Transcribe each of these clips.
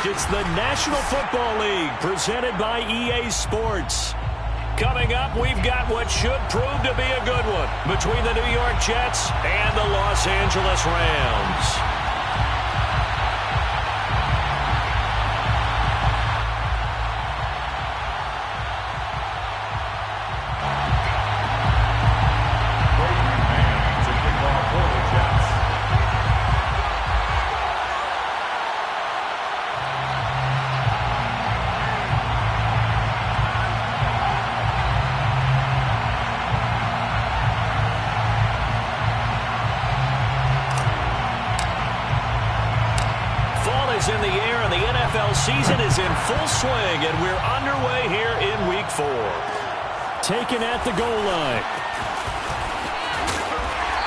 It's the National Football League presented by EA Sports. Coming up, we've got what should prove to be a good one between the New York Jets and the Los Angeles Rams. In the air, and the NFL season is in full swing, and we're underway here in Week 4. Taken at the goal line.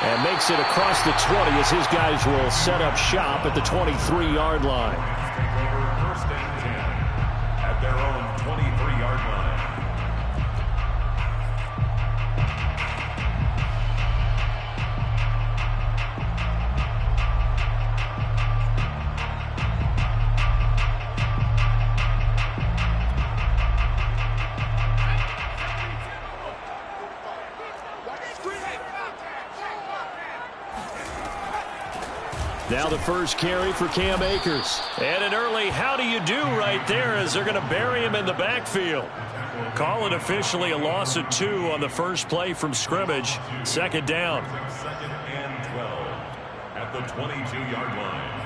And makes it across the 20 as his guys will set up shop at the 23-yard line. First and 10 at their own 23-yard line. Now the first carry for Cam Akers. And an early how do you do right there as they're going to bury him in the backfield. Call it officially a loss of 2 on the first play from scrimmage. Second down. Second and 12 at the 22-yard line.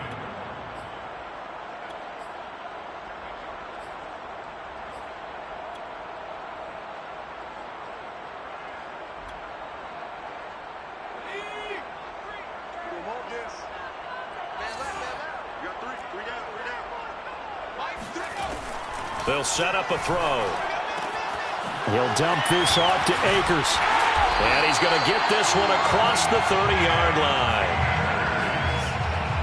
They'll set up a throw. He'll dump this off to Akers. And he's going to get this one across the 30-yard line.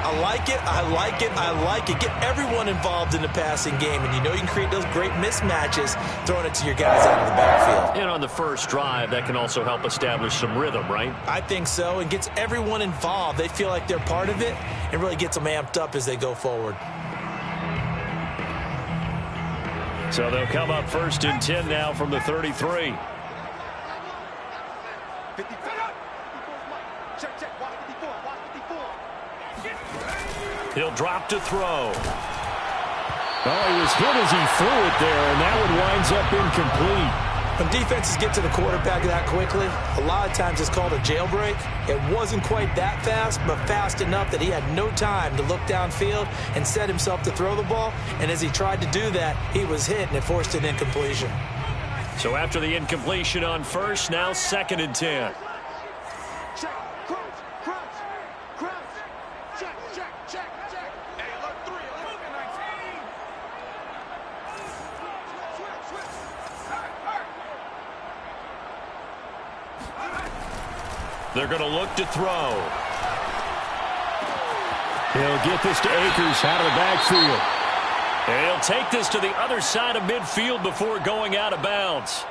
I like it, I like it, I like it. Get everyone involved in the passing game, and you know you can create those great mismatches throwing it to your guys out of the backfield. And on the first drive, that can also help establish some rhythm, right? I think so, and gets everyone involved. They feel like they're part of it, and really gets them amped up as they go forward. So they'll come up first and 10 now from the 33. He'll drop to throw. Oh, he was hit as he threw it there, and that one winds up incomplete. When defenses get to the quarterback that quickly, a lot of times it's called a jailbreak. It wasn't quite that fast, but fast enough that he had no time to look downfield and set himself to throw the ball. And as he tried to do that, he was hit, and it forced an incompletion. So after the incompletion on first, now second and 10. They're going to look to throw. He'll get this to Akers out of the backfield. And he'll take this to the other side of midfield before going out of bounds.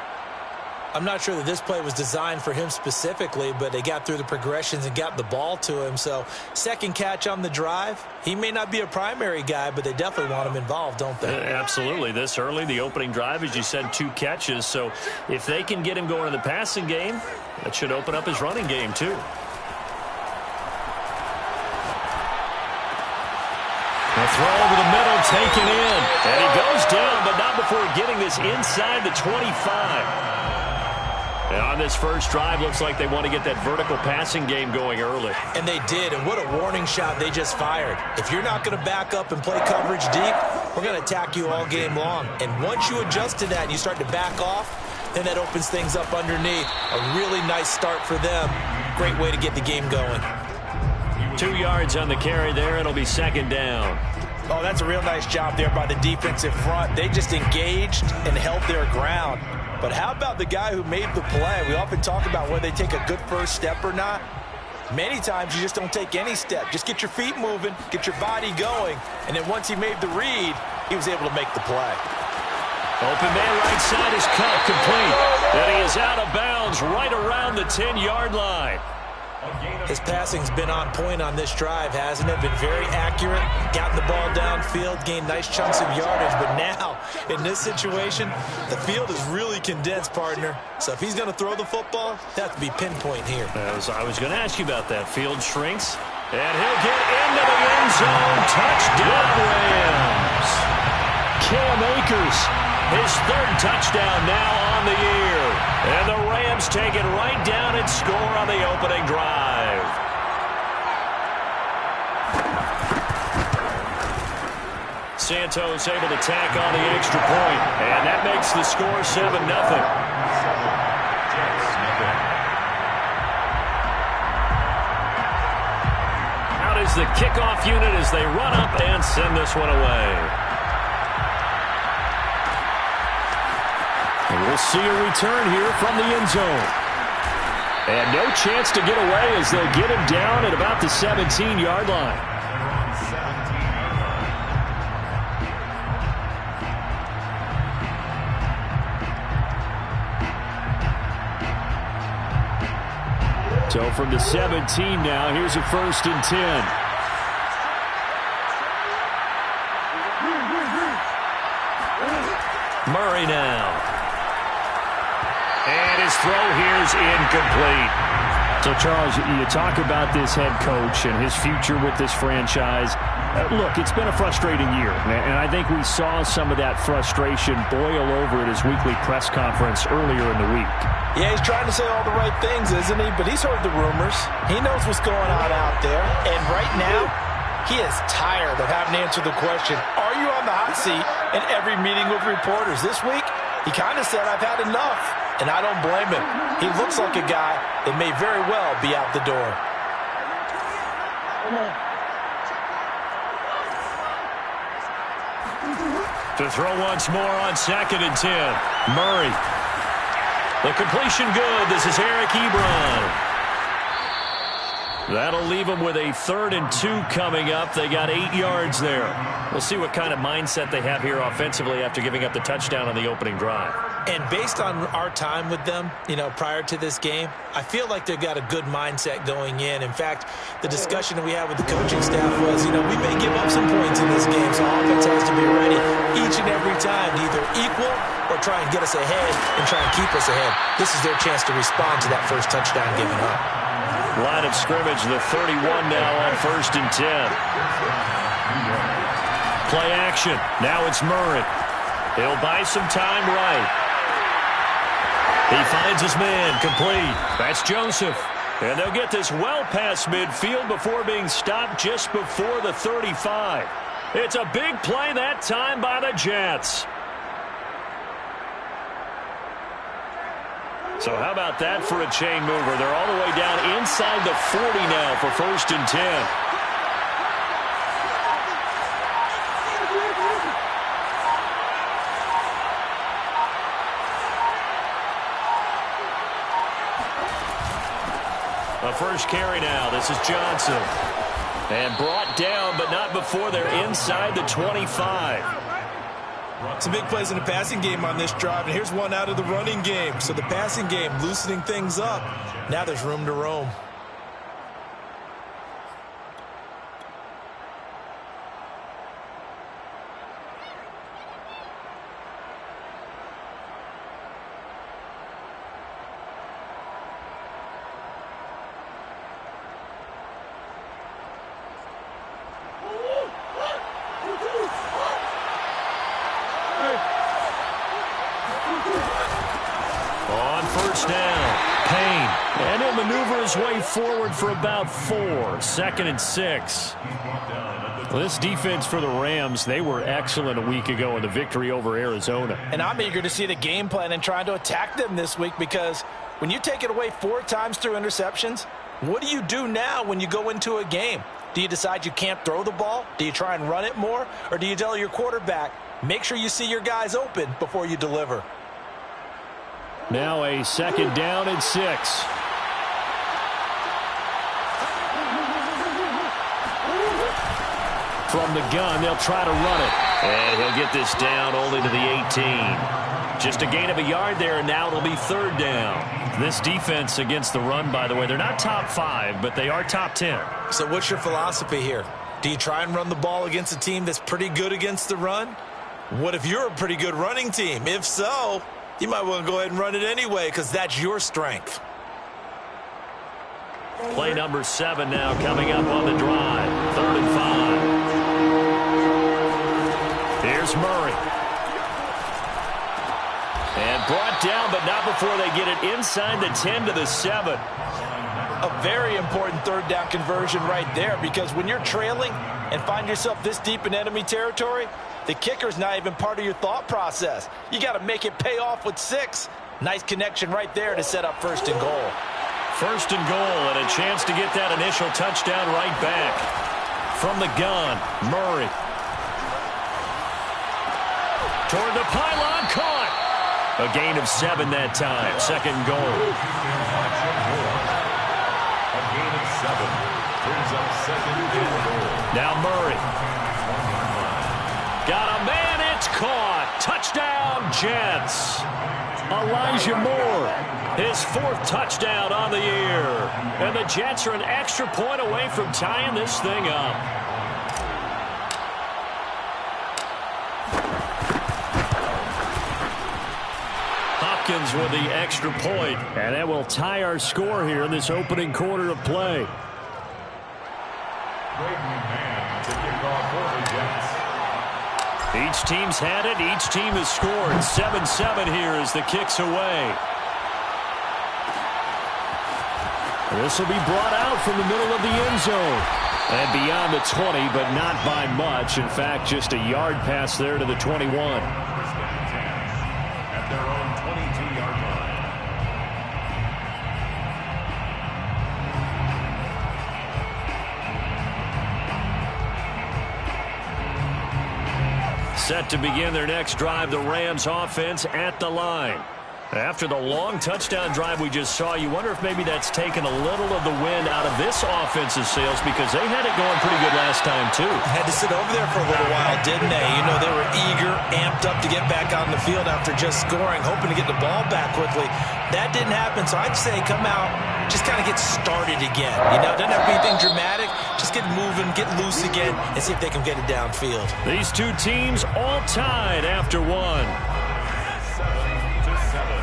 I'm not sure that this play was designed for him specifically, but they got through the progressions and got the ball to him. So second catch on the drive. He may not be a primary guy, but they definitely want him involved, don't they? Absolutely. This early, the opening drive, as you said, 2 catches. So if they can get him going in the passing game, that should open up his running game too. A throw over the middle, taken in. And he goes down, but not before getting this inside the 25. And on this first drive, looks like they want to get that vertical passing game going early. And they did, and what a warning shot they just fired. If you're not going to back up and play coverage deep, we're going to attack you all game long. And once you adjust to that and you start to back off, then that opens things up underneath. A really nice start for them. Great way to get the game going. 2 yards on the carry there. It'll be second down. Oh, that's a real nice job there by the defensive front. They just engaged and held their ground. But how about the guy who made the play? We often talk about whether they take a good first step or not. Many times you just don't take any step. Just get your feet moving, get your body going, and then once he made the read, he was able to make the play. Open man right side is caught complete. And he is out of bounds right around the 10-yard line. His passing's been on point on this drive, hasn't it? Been very accurate, gotten the ball downfield, gained nice chunks of yardage. But now, in this situation, the field is really condensed, partner. So if he's going to throw the football, that has to be pinpoint here. I was going to ask you about that. Field shrinks, and he'll get into the end zone. Touchdown, Rams. Cam Akers, his third touchdown now on the year. And the Rams take it right down and score on the opening drive. Santos able to tack on the extra point, and that makes the score 7-0. Out is the kickoff unit as they run up and send this one away. And we'll see a return here from the end zone. And no chance to get away as they'll get him down at about the 17-yard line. So from the 17 now, here's a 1st and 10. Murray now. And his throw here's incomplete. So, Charles, you talk about this head coach and his future with this franchise. Look, it's been a frustrating year, and I think we saw some of that frustration boil over at his weekly press conference earlier in the week. Yeah, he's trying to say all the right things, isn't he? But he's heard the rumors. He knows what's going on out there. And right now, he is tired of having to answer the question, are you on the hot seat in every meeting with reporters? This week, he kind of said, I've had enough. And I don't blame him. He looks like a guy that may very well be out the door. To throw once more on 2nd and 10. Murray. The completion good. This is Eric Ebron. That'll leave them with a 3rd and 2 coming up. They got 8 yards there. We'll see what kind of mindset they have here offensively after giving up the touchdown on the opening drive. And based on our time with them, prior to this game, I feel like they've got a good mindset going in. In fact, the discussion that we had with the coaching staff was, we may give up some points in this game, so offense has to be ready each and every time to either equal or try and get us ahead and try and keep us ahead. This is their chance to respond to that first touchdown given up. Line of scrimmage, the 31 now on 1st and 10. Play action. Now it's Murray. He'll buy some time right. He finds his man, complete. That's Joseph. And they'll get this well past midfield before being stopped just before the 35. It's a big play that time by the Jets. So how about that for a chain mover? They're all the way down inside the 40 now for 1st and 10. A first carry now. This is Johnson. And brought down, but not before they're inside the 25. Some big plays in the passing game on this drive, and here's one out of the running game. So the passing game loosening things up. Now there's room to roam. Way forward for about 4. 2nd and 6. Well, this defense for the Rams, they were excellent a week ago in the victory over Arizona. And I'm eager to see the game plan and trying to attack them this week, because when you take it away 4 times through interceptions, what do you do now when you go into a game? Do you decide you can't throw the ball? Do you try and run it more? Or do you tell your quarterback, make sure you see your guys open before you deliver? Now a 2nd down and 6. From the gun, they'll try to run it. And he'll get this down only to the 18. Just a gain of a yard there, and now it'll be 3rd down. This defense against the run, by the way, they're not top 5, but they are top 10. So what's your philosophy here? Do you try and run the ball against a team that's pretty good against the run? What if you're a pretty good running team? If so, you might want to go ahead and run it anyway because that's your strength. Play number 7 now coming up on the drive. 3rd and 5. Here's Murray. And brought down, but not before they get it inside the 10 to the 7. A very important 3rd down conversion right there, because when you're trailing and find yourself this deep in enemy territory, the kicker's not even part of your thought process. You got to make it pay off with 6. Nice connection right there to set up 1st and goal. 1st and goal, and a chance to get that initial touchdown right back. From the gun, Murray. Toward the pylon, caught. A gain of 7 that time. 2nd and goal. A gain of 7. Brings up 2nd and goal. Now Murray. Got a man, it's caught. Touchdown, Jets. Elijah Moore, his 4th touchdown on the year. And the Jets are an extra point away from tying this thing up. Hopkins with the extra point, and that will tie our score here in this opening quarter of play. Each team's had it. Each team has scored. 7-7 here as the kick's away. This will be brought out from the middle of the end zone. And beyond the 20, but not by much. In fact, just a yard pass there to the 21. At their own 22-yard line. Set to begin their next drive, the Rams offense at the line. After the long touchdown drive we just saw, you wonder if maybe that's taken a little of the wind out of this offensive sails, because they had it going pretty good last time, too. Had to sit over there for a little while, didn't they? You know, they were eager, amped up to get back out in the field after just scoring, hoping to get the ball back quickly. That didn't happen, so I'd say come out, just kind of get started again. You know, it doesn't have to be anything dramatic. Just get moving, get loose again, and see if they can get it downfield. These two teams all tied after 1. 7-7.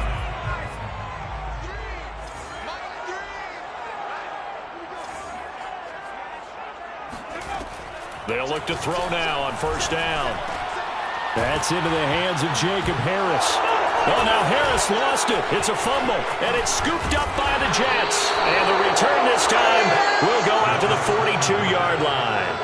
They'll look to throw now on 1st down. That's into the hands of Jacob Harris. Oh, now Harris lost it. It's a fumble, and it's scooped up by the Jets. And the return this time will go out to the 42-yard line.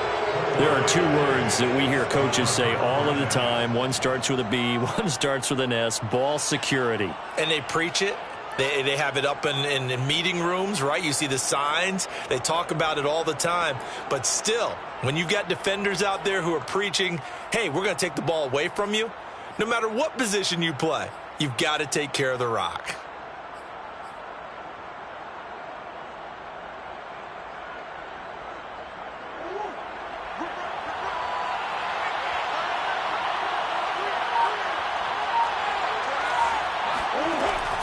There are 2 words that we hear coaches say all of the time. One starts with a B, one starts with an S: ball security. And they preach it. They have it up in meeting rooms, right? You see the signs. They talk about it all the time. But still, when you've got defenders out there who are preaching, hey, we're going to take the ball away from you, no matter what position you play, you've got to take care of the rock.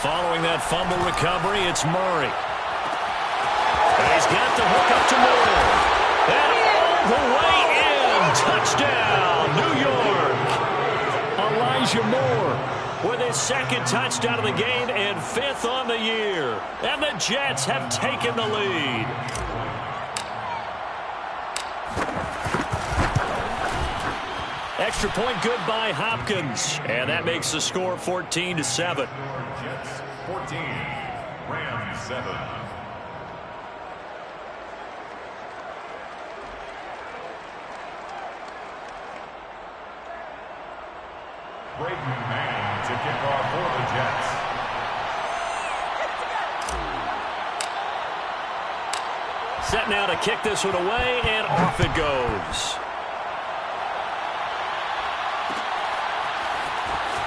Following that fumble recovery, it's Murray. And he's got the hook up to Moore. And all the way in. Touchdown, New York. Elijah Moore with his 2nd touchdown of the game and 5th on the year. And the Jets have taken the lead. Extra point good by Hopkins. And that makes the score 14-7. Jets 14, Rams 7. Braden Mann to kick off for the Jets. Set now to kick this one away, and off it goes.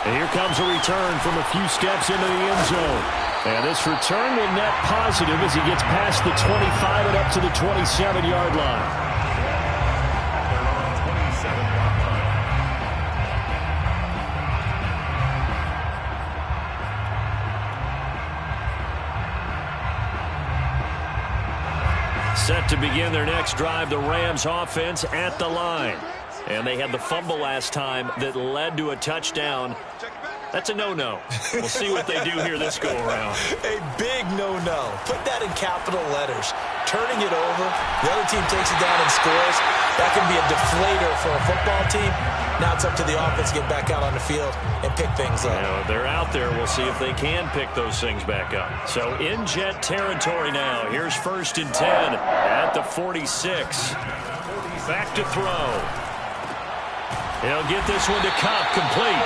And here comes a return from a few steps into the end zone. And this return will net positive as he gets past the 25 and up to the 27-yard line. Set to begin their next drive, the Rams offense at the line. And they had the fumble last time that led to a touchdown. That's a no-no. We'll see what they do here this go-around. A big no-no. Put that in capital letters. Turning it over, the other team takes it down and scores. That can be a deflator for a football team. Now it's up to the offense to get back out on the field and pick things up. If they're out there, we'll see if they can pick those things back up. So in Jet territory now. Here's 1st and 10 at the 46. Back to throw. He'll get this one to Cup, complete.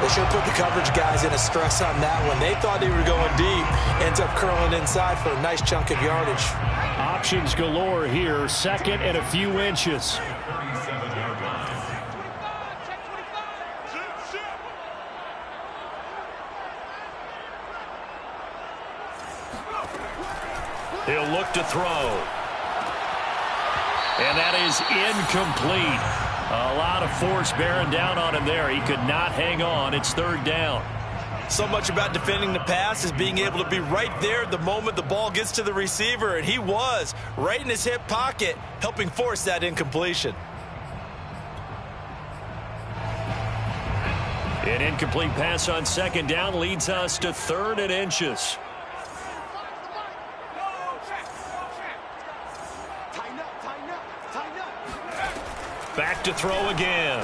They should put the coverage guys in a stress on that one. They thought they were going deep. Ends up curling inside for a nice chunk of yardage. Options galore here. 2nd and a few inches. He'll look to throw. And that is incomplete. A lot of force bearing down on him there. He could not hang on. It's 3rd down. So much about defending the pass is being able to be right there the moment the ball gets to the receiver, and he was right in his hip pocket, helping force that incompletion. An incomplete pass on 2nd down leads us to 3rd and inches. Back to throw again.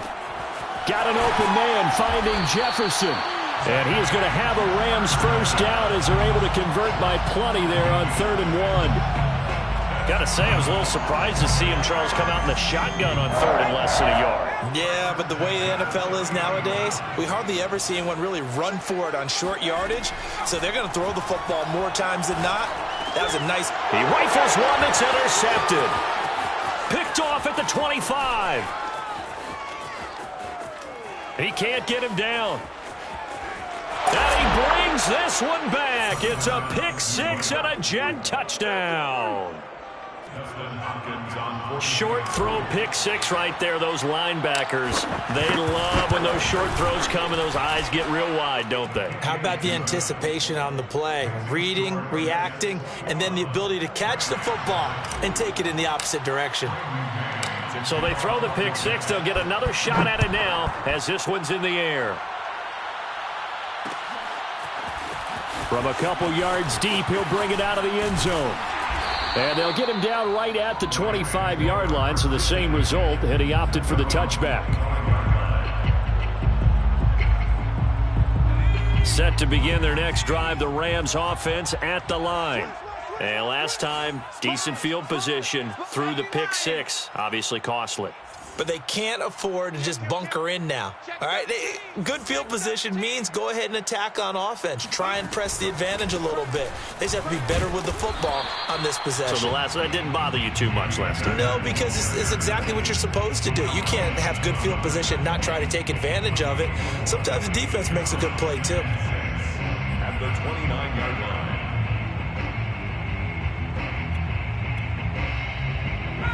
Got an open man finding Jefferson. And he is going to have a Rams 1st down as they're able to convert by plenty there on 3rd and 1. Got to say, I was a little surprised to see him, Charles, come out in the shotgun on 3rd and less than a yard. Yeah, but the way the NFL is nowadays, we hardly ever see anyone really run for it on short yardage. So they're going to throw the football more times than not. That was a nice... He rifles one that's intercepted. Picked off at the 25. He can't get him down. And he brings this one back. It's a pick 6 and a Jet touchdown. Short throw pick 6 right there. Those linebackers, they love when those short throws come and those eyes get real wide, don't they? How about the anticipation on the play? Reading, reacting, and then the ability to catch the football and take it in the opposite direction. So they throw the pick 6. They'll get another shot at it now as this one's in the air. From a couple yards deep, he'll bring it out of the end zone. And they'll get him down right at the 25-yard line, so the same result, and he opted for the touchback. Set to begin their next drive, the Rams offense at the line. And last time, decent field position through the pick 6, obviously costly. But they can't afford to just bunker in now. All right, good field position means go ahead and attack on offense. Try and press the advantage a little bit. They just have to be better with the football on this possession. So that didn't bother you too much last time? No, because it's exactly what you're supposed to do. You can't have good field position and not try to take advantage of it. Sometimes the defense makes a good play, too. At the 29-yard line.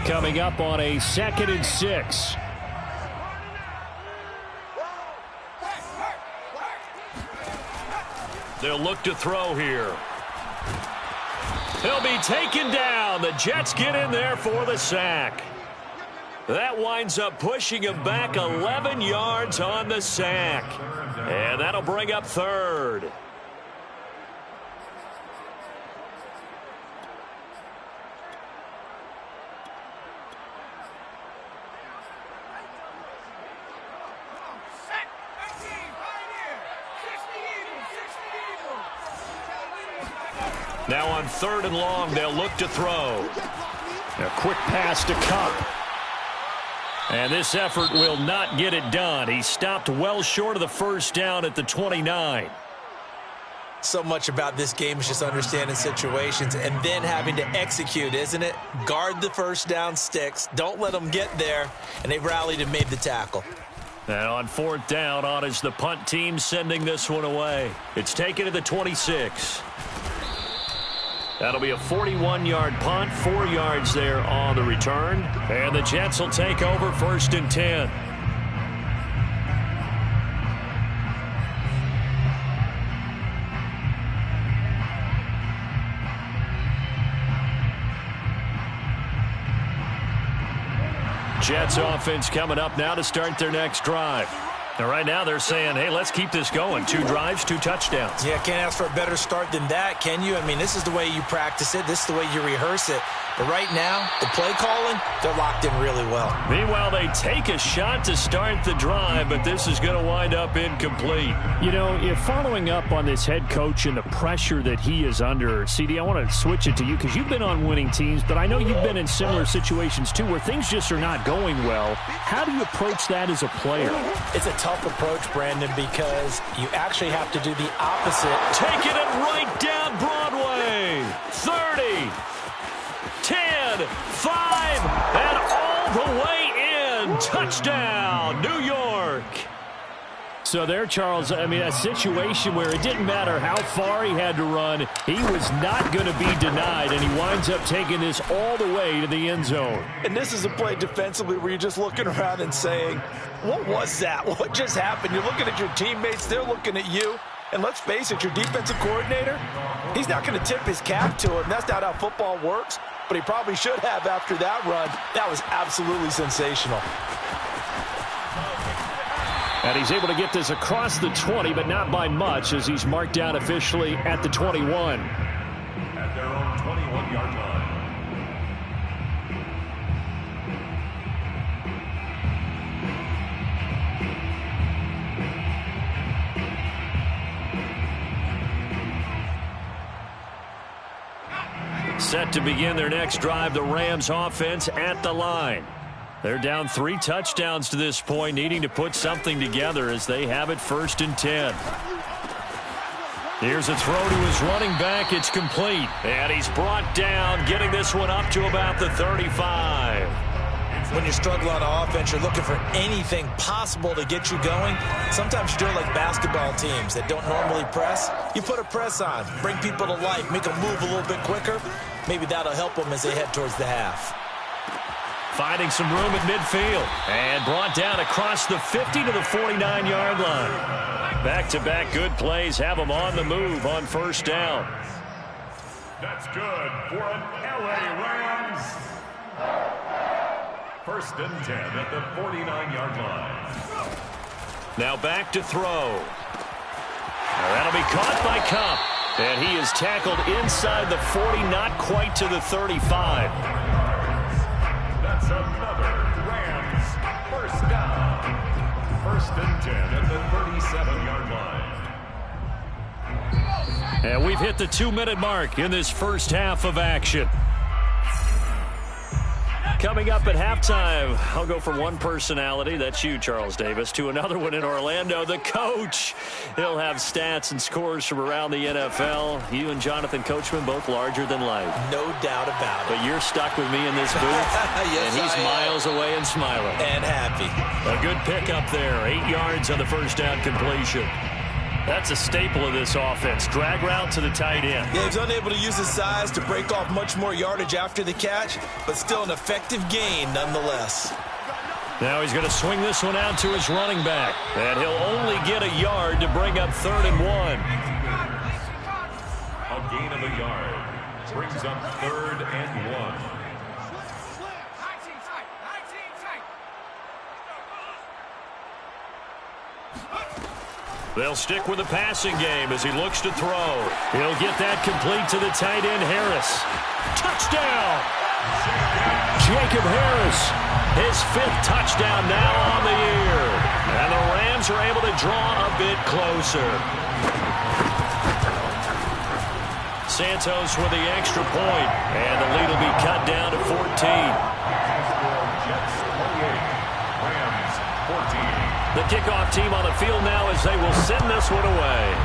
Coming up on a 2nd and 6. They'll look to throw here. He'll be taken down. The Jets get in there for the sack. That winds up pushing him back 11 yards on the sack. And that'll bring up 3rd. Now on 3rd and long, they'll look to throw. A quick pass to Cup. And this effort will not get it done. He stopped well short of the 1st down at the 29. So much about this game is just understanding situations and then having to execute, isn't it? Guard the 1st down sticks. Don't let them get there. And they rallied and made the tackle. And on 4th down, on is the punt team sending this one away. It's taken to the 26. That'll be a 41-yard punt, 4 yards there on the return. And the Jets will take over 1st and 10. Jets offense coming up now to start their next drive. Now, right now they're saying, hey, let's keep this going. 2 drives, 2 touchdowns. Yeah, can't ask for a better start than that, can you? I mean, this is the way you practice it. This is the way you rehearse it. But right now, the play calling, they're locked in really well. Meanwhile, they take a shot to start the drive, but this is going to wind up incomplete. You know, if following up on this head coach and the pressure that he is under, CD, I want to switch it to you because you've been on winning teams, but I know you've been in similar situations too where things just are not going well. How do you approach that as a player? It's a tough approach, Brandon, because you actually have to do the opposite. Taking it right down Broadway. 30. 10, 5, and all the way in. Touchdown, New York. So there, Charles, I mean, a situation where it didn't matter how far he had to run, he was not going to be denied, and he winds up taking this all the way to the end zone. And this is a play defensively where you're just looking around and saying, what was that? What just happened? You're looking at your teammates, they're looking at you. And let's face it, your defensive coordinator, he's not going to tip his cap to him. That's not how football works. But he probably should have after that run. That was absolutely sensational. And he's able to get this across the 20, but not by much, as he's marked down officially at the 21. At their own 21-yard line. Set to begin their next drive, the Rams offense at the line. They're down 3 touchdowns to this point, needing to put something together as they have it 1st and 10. Here's a throw to his running back. It's complete. And he's brought down, getting this one up to about the 35. When you struggle on offense, you're looking for anything possible to get you going. Sometimes you're doing like basketball teams that don't normally press. You put a press on, bring people to life, make them move a little bit quicker. Maybe that'll help them as they head towards the half. Finding some room at midfield. And brought down across the 50 to the 49-yard line. Back-to-back good plays have them on the move on 1st down. That's good for an LA Rams. 1st and 10 at the 49-yard line. Now back to throw. Now that'll be caught by Cup. And he is tackled inside the 40, not quite to the 35. That's another Rams 1st down. 1st and 10 at the 37-yard line. And we've hit the 2-minute mark in this first half of action. Coming up at halftime, I'll go from one personality, that's you, Charles Davis, to another one in Orlando, the coach. He'll have stats and scores from around the NFL. You and Jonathan Coachman, both larger than life. No doubt about it. But you're stuck with me in this booth, yes, and he's miles away and smiling. And happy. A good pickup there, 8 yards on the 1st down completion. That's a staple of this offense. Drag route to the tight end. Yeah, he's unable to use his size to break off much more yardage after the catch, but still an effective gain nonetheless. Now he's going to swing this one out to his running back. And he'll only get a yard to bring up 3rd and 1. A gain of a yard brings up 3rd and 1. They'll stick with the passing game as he looks to throw. He'll get that complete to the tight end, Harris. Touchdown! Jacob Harris, his 5th touchdown now on the year. And the Rams are able to draw a bit closer. Santos with the extra point, and the lead will be cut down to 14. Jets 28, Rams 14. The kickoff team on the field now as they will send this one away.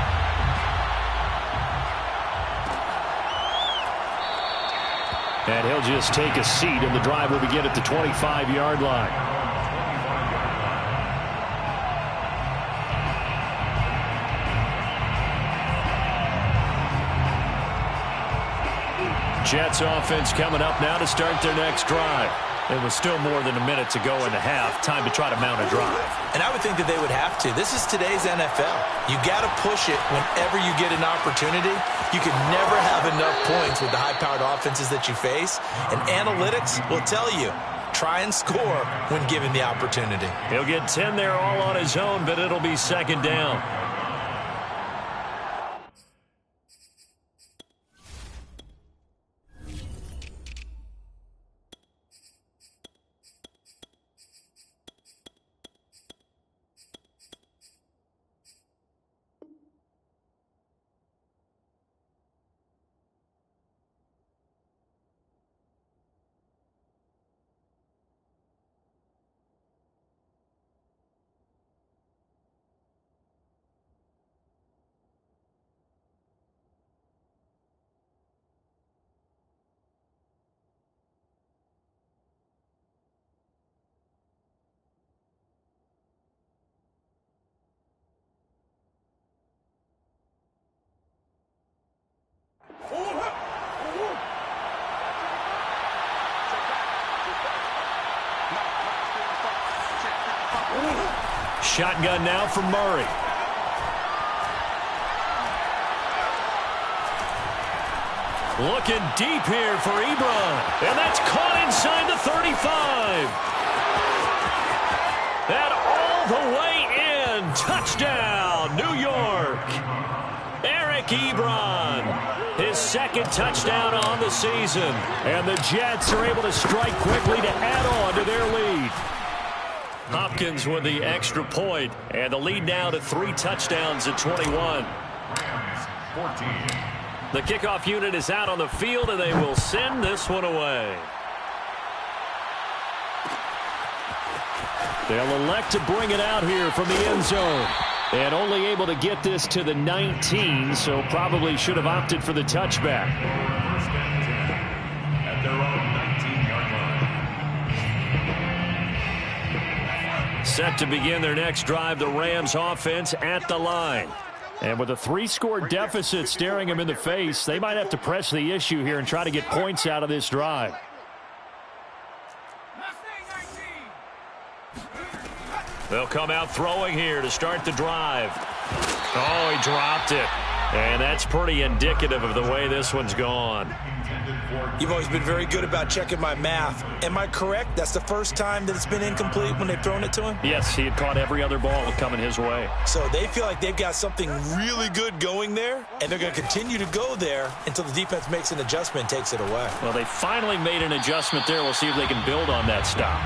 And he'll just take a seat, and the drive will begin at the 25-yard line. Jets offense coming up now to start their next drive. It was still more than a minute to go in the half. Time to try to mount a drive. And I would think that they would have to. This is today's NFL. You got to push it whenever you get an opportunity. You can never have enough points with the high-powered offenses that you face. And analytics will tell you try and score when given the opportunity. He'll get 10 there all on his own, but it'll be second down. Shotgun now for Murray. Looking deep here for Ebron. And that's caught inside the 35. That all the way in. Touchdown, New York. Eric Ebron. His second touchdown on the season. And the Jets are able to strike quickly to add on to their lead. Hopkins with the extra point, and the lead now to 3 touchdowns at 21. The kickoff unit is out on the field, and they will send this one away. They'll elect to bring it out here from the end zone. And only able to get this to the 19, so probably should have opted for the touchback. At their own 19-yard line. Set to begin their next drive, the Rams offense at the line. And with a 3-score deficit staring them in the face, they might have to press the issue here and try to get points out of this drive. They'll come out throwing here to start the drive. Oh, he dropped it. And that's pretty indicative of the way this one's gone. You've always been very good about checking my math. Am I correct? That's the first time that it's been incomplete when they've thrown it to him? Yes, he had caught every other ball coming his way. So they feel like they've got something really good going there, and they're going to continue to go there until the defense makes an adjustment and takes it away. Well, they finally made an adjustment there. We'll see if they can build on that stop.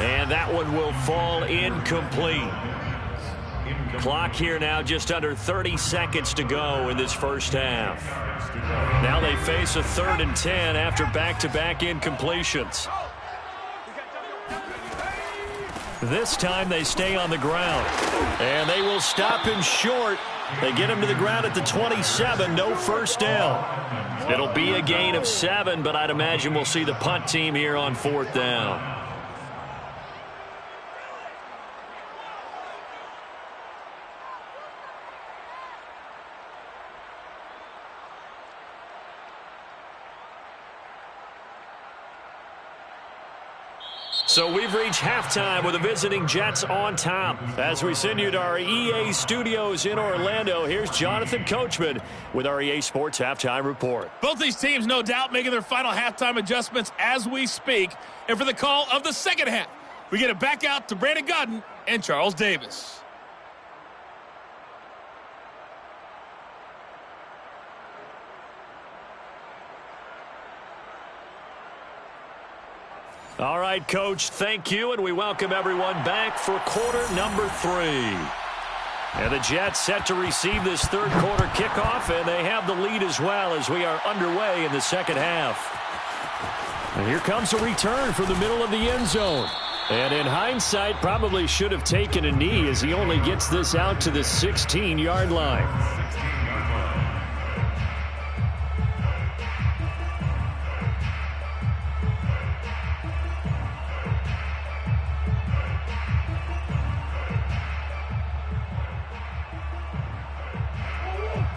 And that one will fall incomplete. Clock here now, just under 30 seconds to go in this first half. Now they face a 3rd and 10 after back-to-back incompletions. This time they stay on the ground. And they will stop him short. They get him to the ground at the 27, no first down. It'll be a gain of 7, but I'd imagine we'll see the punt team here on 4th down. So we've reached halftime with the visiting Jets on top. As we send you to our EA studios in Orlando, here's Jonathan Coachman with our EA Sports Halftime Report. Both these teams, no doubt, making their final halftime adjustments as we speak. And for the call of the second half, we get it back out to Brandon Godden and Charles Davis. All right, Coach, thank you, and we welcome everyone back for quarter number 3. And the Jets set to receive this third quarter kickoff, and they have the lead as well as we are underway in the second half. And here comes a return from the middle of the end zone. And in hindsight, probably should have taken a knee as he only gets this out to the 16-yard line.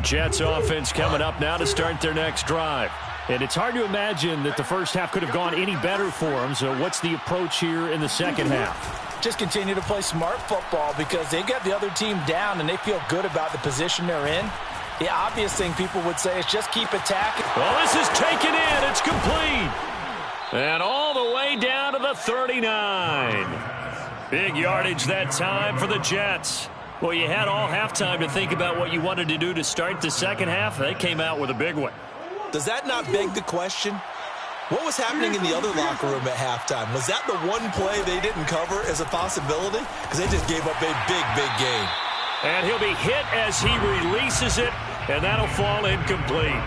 Jets offense coming up now to start their next drive. And it's hard to imagine that the first half could have gone any better for them. So what's the approach here in the second half? Just continue to play smart football because they got the other team down and they feel good about the position they're in. The obvious thing people would say is just keep attacking. Well, this is taken in. It's complete. And all the way down to the 39. Big yardage that time for the Jets. Well, you had all halftime to think about what you wanted to do to start the second half. They came out with a big one. Does that not beg the question? What was happening in the other locker room at halftime? Was that the one play they didn't cover as a possibility? Because they just gave up a big, big game. And he'll be hit as he releases it, and that'll fall incomplete.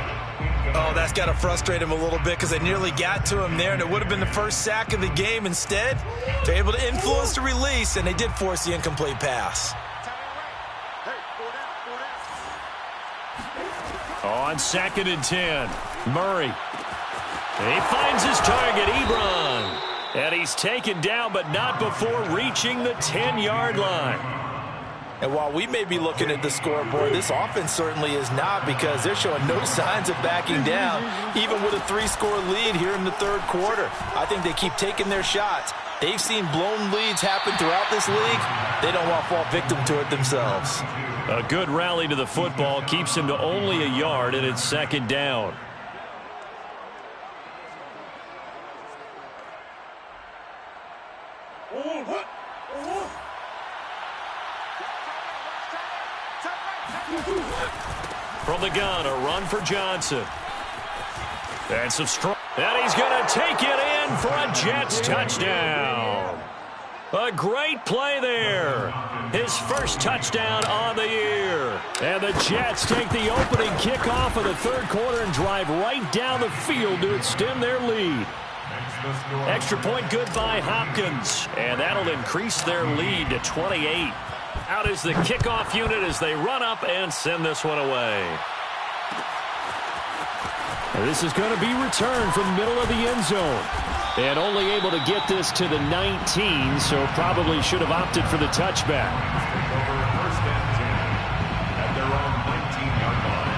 Oh, that's got to frustrate him a little bit because they nearly got to him there, and it would have been the first sack of the game. Instead, they're able to influence the release, and they did force the incomplete pass. On 2nd and 10, Murray. He finds his target, Ebron. And he's taken down, but not before reaching the 10-yard line. And while we may be looking at the scoreboard, this offense certainly is not, because they're showing no signs of backing down, even with a 3-score lead here in the third quarter. I think they keep taking their shots. They've seen blown leads happen throughout this league. They don't want to fall victim to it themselves. A good rally to the football keeps him to only a yard, and it's 2nd down. From the gun, a run for Johnson. And some strong. And he's going to take it in for a Jets touchdown. A great play there. His first touchdown on the year. And the Jets take the opening kickoff of the third quarter and drive right down the field to extend their lead. Extra point good by Hopkins. And that'll increase their lead to 28. Out is the kickoff unit as they run up and send this one away. This is going to be returned from the middle of the end zone. And only able to get this to the 19, so probably should have opted for the touchback. First and 10 at their own 19-yard line.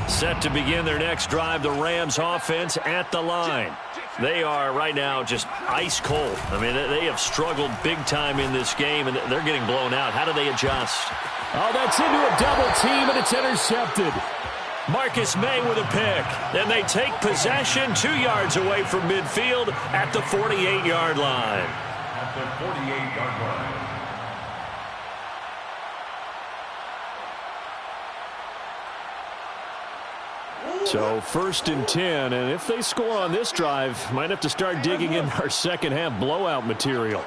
Set to begin their next drive, the Rams offense at the line. They are right now just ice cold. I mean, they have struggled big time in this game, and they're getting blown out. How do they adjust? Oh, that's into a double team, and it's intercepted. Marcus May with a pick. Then they take possession 2 yards away from midfield at the 48-yard line. At the 48-yard line. So 1st and 10, and if they score on this drive, might have to start digging in our second half blowout material.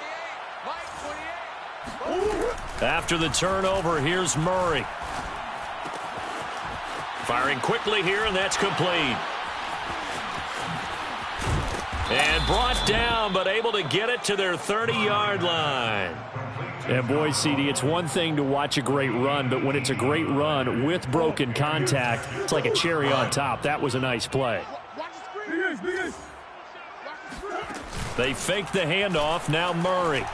After the turnover, here's Murray. Firing quickly here, and that's complete. And brought down, but able to get it to their 30-yard line. And boy, CD, it's one thing to watch a great run, but when it's a great run with broken contact, it's like a cherry on top. That was a nice play. They fake the handoff. Now Murray.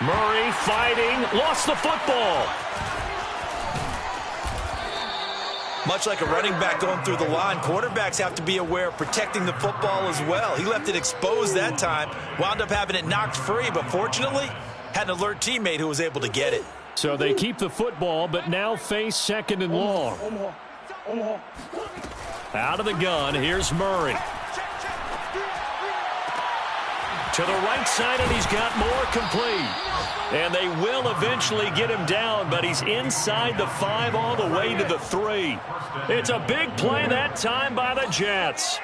Murray fighting. Lost the football. Much like a running back going through the line, quarterbacks have to be aware of protecting the football as well. He left it exposed that time, wound up having it knocked free, but fortunately had an alert teammate who was able to get it. So they keep the football, but now face 2nd and long. Out of the gun, here's Murray. To the right side, and he's got more complete. And they will eventually get him down, but he's inside the 5 all the way to the 3. It's a big play that time by the Jets.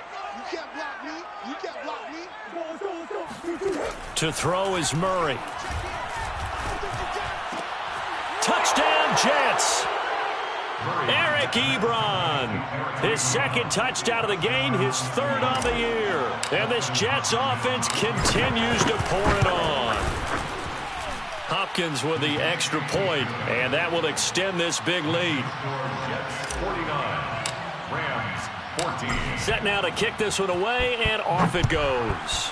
To throw is Murray. Touchdown, Jets. Eric Ebron, his 2nd touchdown of the game, his 3rd on the year. And this Jets offense continues to pour it on. Hopkins with the extra point, and that will extend this big lead. Jets 49, Rams 14. Set now to kick this one away, and off it goes.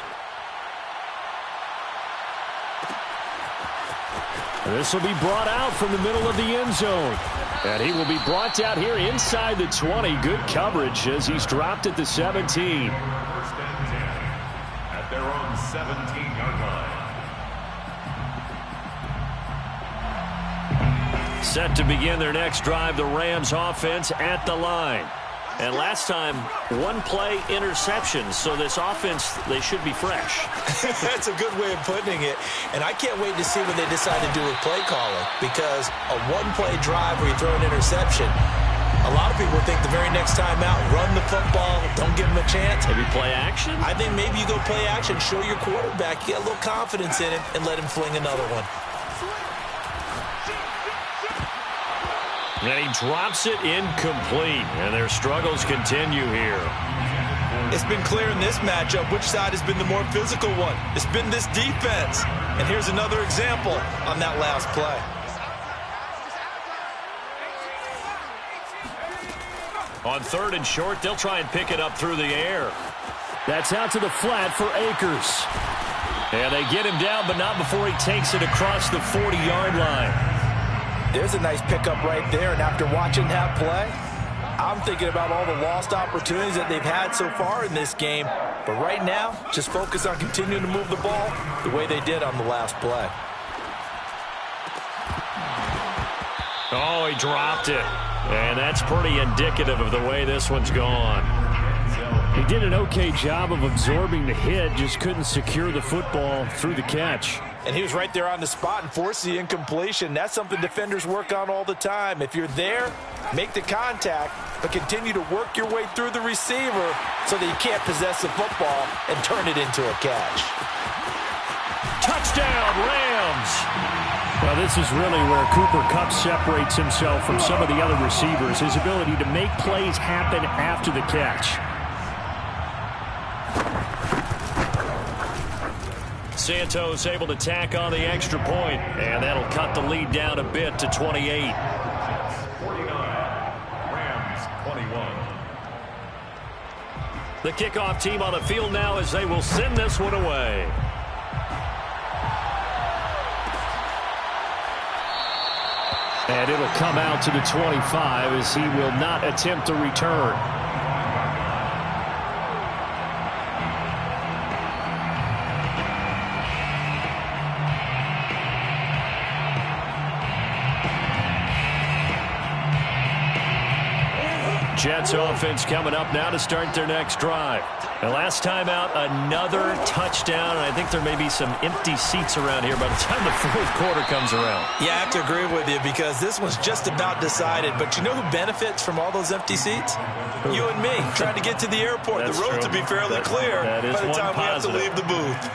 This will be brought out from the middle of the end zone. And he will be brought down here inside the 20. Good coverage as he's dropped at the 17. First and 10 at their own 17-yard line. Set to begin their next drive, the Rams offense at the line. And last time, one-play interception. So this offense, they should be fresh. That's a good way of putting it. And I can't wait to see what they decide to do with play calling, because a one-play drive where you throw an interception, a lot of people think the very next time out, run the football, don't give them a chance. Maybe play action? I think maybe you go play action, show your quarterback, get a little confidence in him, and let him fling another one. And he drops it incomplete, and their struggles continue here. It's been clear in this matchup which side has been the more physical one. It's been this defense. And here's another example on that last play. On 3rd and short, they'll try and pick it up through the air. That's out to the flat for Akers. And they get him down, but not before he takes it across the 40-yard line. There's a nice pickup right there, and after watching that play, I'm thinking about all the lost opportunities that they've had so far in this game. But right now, just focus on continuing to move the ball the way they did on the last play. Oh, he dropped it. And that's pretty indicative of the way this one's gone. He did an okay job of absorbing the hit, just couldn't secure the football through the catch. And he was right there on the spot and forced the incompletion. That's something defenders work on all the time. If you're there, make the contact, but continue to work your way through the receiver so that you can't possess the football and turn it into a catch. Touchdown, Rams! Well, this is really where Cooper Kupp separates himself from some of the other receivers, his ability to make plays happen after the catch. Santos able to tack on the extra point, and that'll cut the lead down a bit to 28. 49, Rams 21. The kickoff team on the field now as they will send this one away. And it'll come out to the 25 as he will not attempt to return. Jets offense coming up now to start their next drive. And last time out, another touchdown. And I think there may be some empty seats around here by the time the 4th quarter comes around. Yeah, I have to agree with you because this one's just about decided. But you know who benefits from all those empty seats? You and me, trying to get to the airport. That's the road true. to be fairly clear that is by the time we have to positive. leave the booth.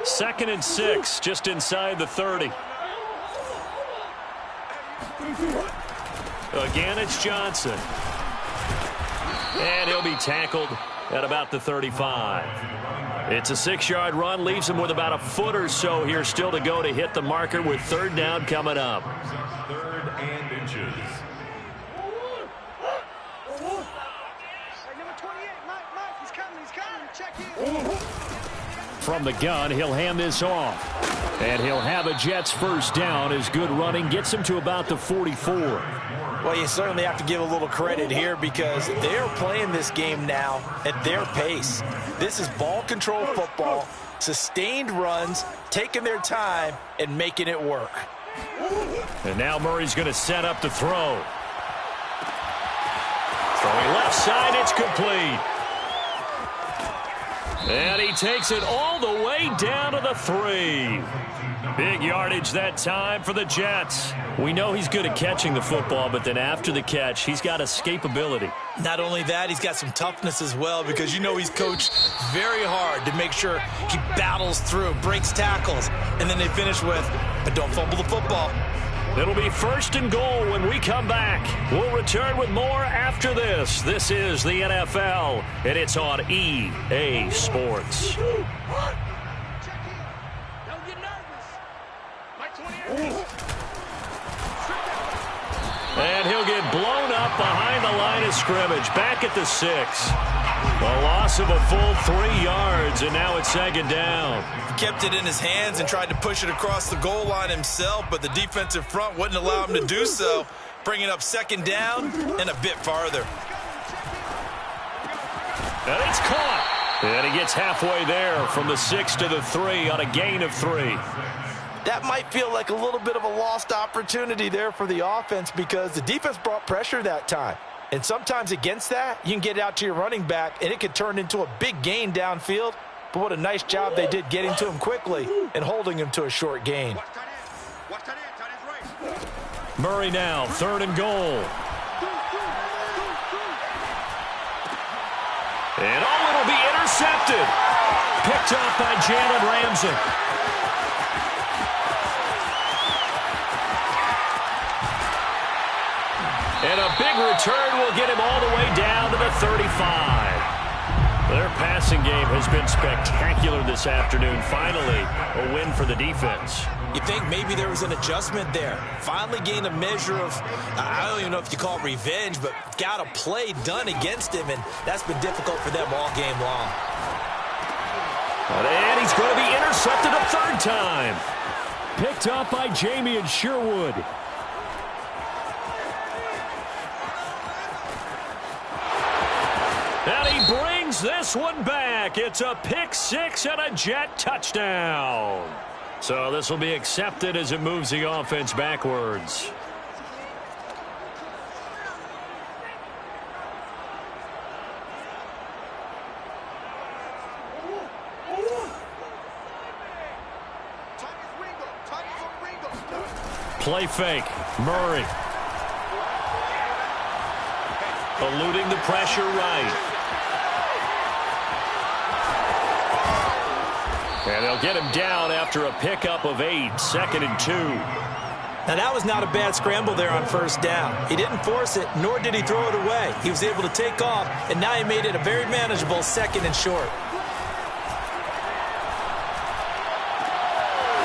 Second and 6, just inside the 30. Again, it's Johnson. And he'll be tackled at about the 35. It's a 6-yard run, leaves him with about a foot or so here still to go to hit the marker with 3rd down coming up. 3rd and inches. Number 28, Mike, he's coming, check in. From the gun, he'll hand this off. And he'll have a Jets first down as good running gets him to about the 44. Well, you certainly have to give a little credit here because they're playing this game now at their pace. This is ball control football, sustained runs, taking their time and making it work. And now Murray's going to set up to throw. Throwing left side, it's complete. And he takes it all the way down to the 3. Big yardage that time for the Jets. We know he's good at catching the football, but then after the catch, he's got escapability. Not only that, he's got some toughness as well because you know he's coached very hard to make sure he battles through, breaks tackles, and then they finish with, but don't fumble the football. It'll be 1st and goal when we come back. We'll return with more after this. This is the NFL, and it's on EA Sports. And he'll get blown up behind the line of scrimmage, back at the 6. A loss of a full 3 yards. yards, and now it's second down. He kept it in his hands and tried to push it across the goal line himself, but the defensive front wouldn't allow him to do so, bringing up second down and a bit farther. And it's caught. And he gets halfway there from the 6 to the 3 on a gain of 3. That might feel like a little bit of a lost opportunity there for the offense because the defense brought pressure that time. And sometimes against that, you can get it out to your running back, and it could turn into a big gain downfield. But what a nice job they did getting to him quickly and holding him to a short gain. Murray now, 3rd and goal. And it'll be intercepted. Picked up by Jalen Ramsey. And a big return will get him all the way down to the 35. Their passing game has been spectacular this afternoon. Finally, a win for the defense. You think maybe there was an adjustment there. Finally gained a measure of, I don't even know if you call it revenge, but got a play done against him, and that's been difficult for them all game long. And he's going to be intercepted a 3rd time. Picked up by Jamie and Sherwood. And he brings this one back. It's a pick 6 and a Jet touchdown. So this will be accepted as it moves the offense backwards. Play fake. Murray. Eluding the pressure right. And they'll get him down after a pickup of 8, 2nd and 2. Now, that was not a bad scramble there on 1st down. He didn't force it, nor did he throw it away. He was able to take off, and now he made it a very manageable 2nd and short.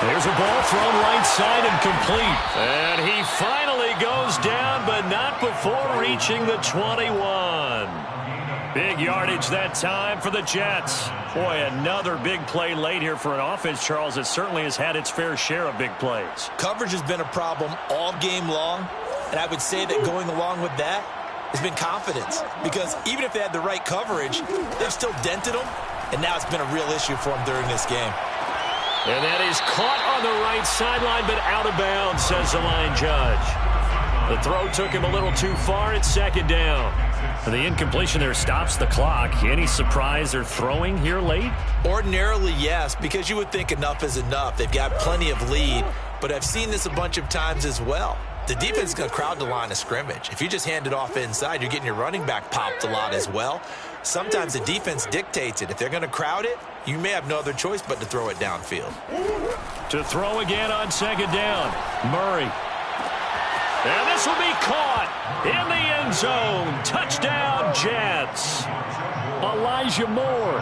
There's a ball thrown right side and complete. And he finally goes down, but not before reaching the 21. Big yardage that time for the Jets. Boy, another big play late here for an offense, Charles, that certainly has had its fair share of big plays. Coverage has been a problem all game long, and I would say that going along with that has been confidence. Because even if they had the right coverage, they've still dented them, and now it's been a real issue for them during this game. And that is caught on the right sideline, but out of bounds, says the line judge. The throw took him a little too far. It's 2nd down. The incompletion there stops the clock. Any surprise they're throwing here late? Ordinarily, yes, because you would think enough is enough. They've got plenty of lead, but I've seen this a bunch of times as well. The defense is going to crowd the line of scrimmage. If you just hand it off inside, you're getting your running back popped a lot as well. Sometimes the defense dictates it. If they're going to crowd it, you may have no other choice but to throw it downfield. To throw again on 2nd down, Murray. And this will be caught in the end zone. Touchdown, Jets. Elijah Moore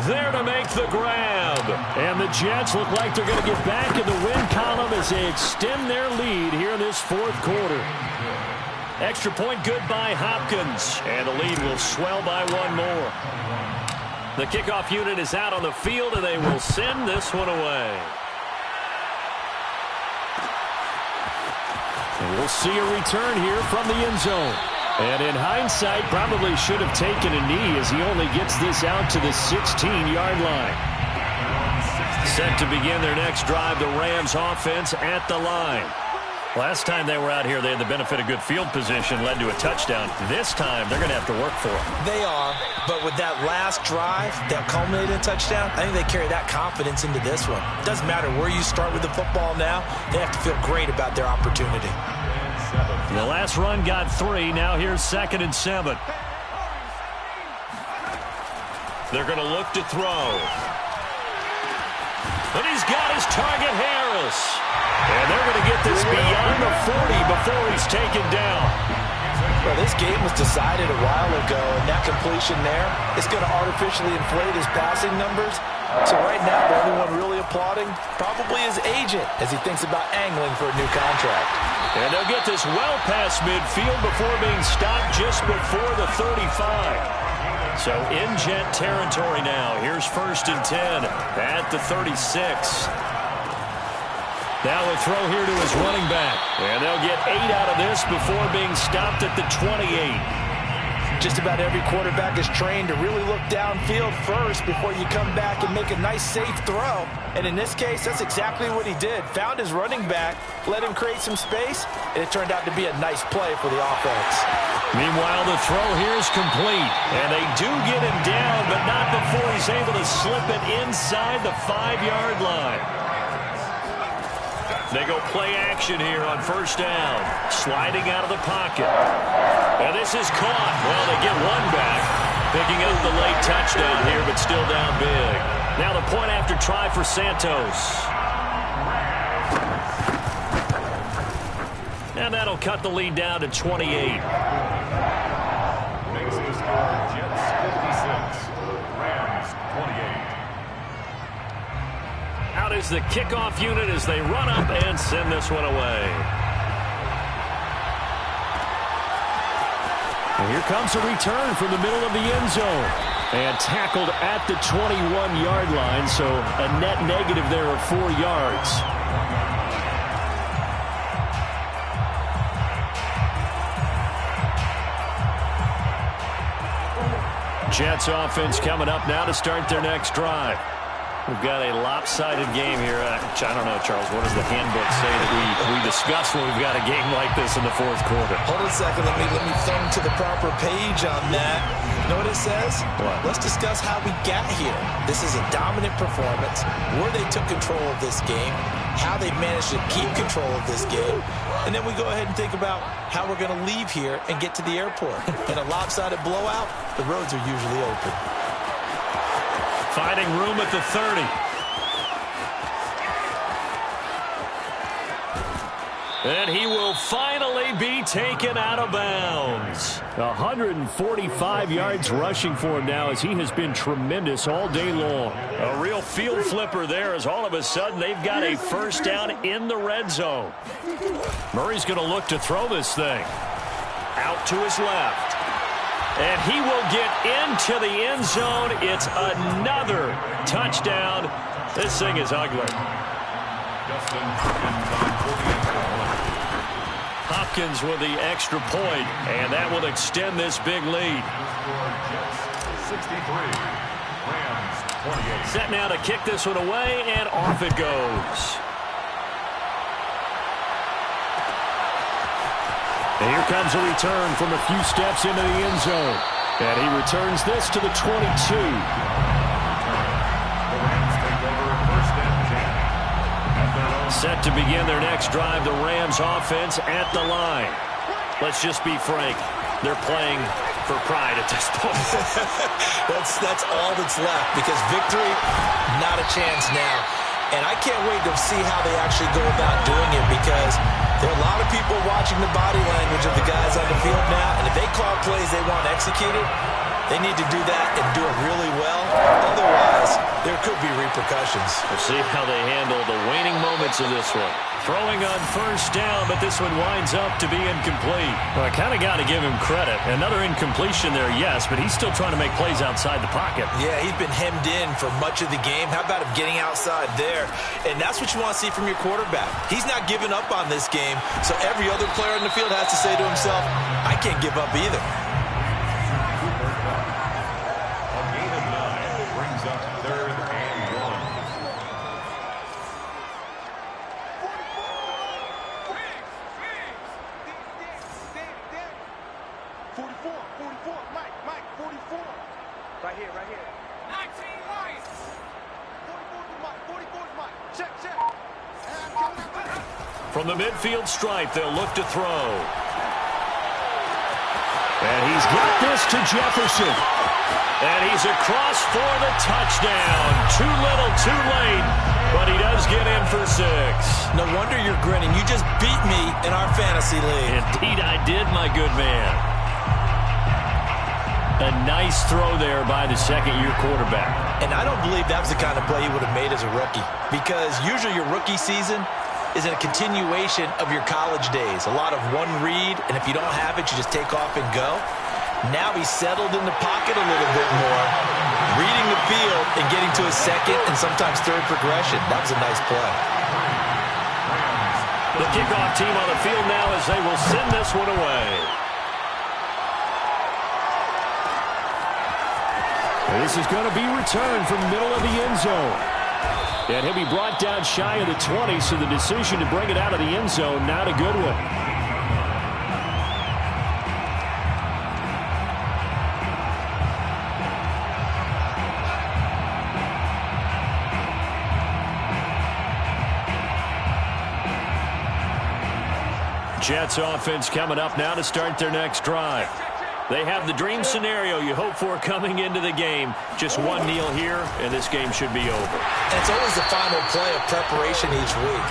there to make the grab. And the Jets look like they're going to get back in the win column as they extend their lead here in this 4th quarter. Extra point good by Hopkins. And the lead will swell by 1 more. The kickoff unit is out on the field, and they will send this one away. And we'll see a return here from the end zone. And in hindsight, probably should have taken a knee as he only gets this out to the 16-yard line. Set to begin their next drive, the Rams offense at the line. Last time they were out here, they had the benefit of good field position, led to a touchdown. This time, they're going to have to work for it. They are, but with that last drive that culminated in a touchdown, I think they carry that confidence into this one. It doesn't matter where you start with the football now. They have to feel great about their opportunity. The last run got 3. Now here's 2nd and 7. They're going to look to throw. But he's got his target, Harris. And they're going to get this beyond the 40 before he's taken down. Well, this game was decided a while ago, and that completion there is going to artificially inflate his passing numbers. So right now, the only one really applauding probably his agent as he thinks about angling for a new contract. And they'll get this well past midfield before being stopped just before the 35. So in Jet territory now. Here's 1st and 10 at the 36. Now a throw here to his running back. And they'll get 8 out of this before being stopped at the 28. Just about every quarterback is trained to really look downfield first before you come back and make a nice, safe throw. And in this case, that's exactly what he did. Found his running back, let him create some space, and it turned out to be a nice play for the offense. Meanwhile, the throw here is complete. And they do get him down, but not before he's able to slip it inside the 5-yard line. They go play action here on 1st down. Sliding out of the pocket. And this is caught. Well, they get one back. Picking up the late touchdown here, but still down big. Now the point after try for Santos. And that'll cut the lead down to 28. Makes the score Jets 56, Rams 28. Out is the kickoff unit as they run up and send this one away. And here comes a return from the middle of the end zone. And tackled at the 21-yard line, so a net negative there of 4 yards. Jets offense coming up now to start their next drive. We've got a lopsided game here. I don't know, Charles, what does the handbook say that we discuss when we've got a game like this in the 4th quarter? Hold on a second. Let me thumb to the proper page on that. You know what it says? What? Let's discuss how we got here. This is a dominant performance, where they took control of this game, how they managed to keep control of this game, and then we go ahead and think about how we're going to leave here and get to the airport. In a lopsided blowout, the roads are usually open. Finding room at the 30. And he will finally be taken out of bounds. 145 yards rushing for him now as he has been tremendous all day long. A real field flipper there as all of a sudden they've got a 1st down in the red zone. Murray's going to look to throw this thing. Out to his left. And he will get into the end zone. It's another touchdown. This thing is ugly. Hopkins with the extra point, and that will extend this big lead. 63, Rams 28. Set now to kick this one away, and off it goes. And here comes a return from a few steps into the end zone. And he returns this to the 22. The Rams take over 1st and 10. At their own Set to begin their next drive, the Rams offense at the line. Let's just be frank. They're playing for pride at this point. That's all that's left, because victory, not a chance now. And I can't wait to see how they actually go about doing it, because there are a lot of people watching the body language of the guys on the field now, and if they call plays they want executed, they need to do that and do it really well. Otherwise, there could be repercussions. We'll see how they handle the waning moments of this one. Throwing on 1st down, but this one winds up to be incomplete. Well, I kind of got to give him credit. Another incompletion there, yes, but he's still trying to make plays outside the pocket. Yeah, he's been hemmed in for much of the game. How about him getting outside there? And that's what you want to see from your quarterback. He's not giving up on this game, so every other player in the field has to say to himself, I can't give up either. A gain of 9 brings up 3rd and 1. Right here. 19 Lions. 44's Mike. 44's Mike. Check. From the midfield stripe, they'll look to throw. And he's got this to Jefferson. And he's across for the touchdown. Too little, too late. But he does get in for 6. No wonder you're grinning. You just beat me in our fantasy league. Indeed I did, my good man. A nice throw there by the second-year quarterback. And I don't believe that was the kind of play he would have made as a rookie, because usually your rookie season is a continuation of your college days. A lot of one read, and if you don't have it, you just take off and go. Now he's settled in the pocket a little bit more, reading the field and getting to his second and sometimes third progression. That was a nice play. The kickoff team on the field now as they will send this one away. And this is going to be returned from the middle of the end zone. And he'll be brought down shy of the 20, so the decision to bring it out of the end zone, not a good one. Jets offense coming up now to start their next drive. They have the dream scenario you hope for coming into the game. Just one kneel here, and this game should be over. And it's always the final play of preparation each week.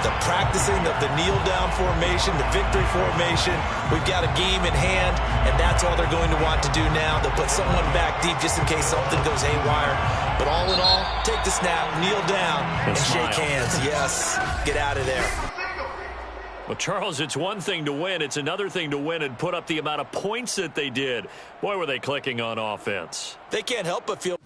The practicing of the kneel-down formation, the victory formation. We've got a game in hand, and that's all they're going to want to do now. They'll put someone back deep just in case something goes haywire. But all in all, take the snap, kneel down, and shake hands. Yes, get out of there. Well, Charles, it's one thing to win. It's another thing to win and put up the amount of points that they did. Boy, were they clicking on offense. They can't help but feel...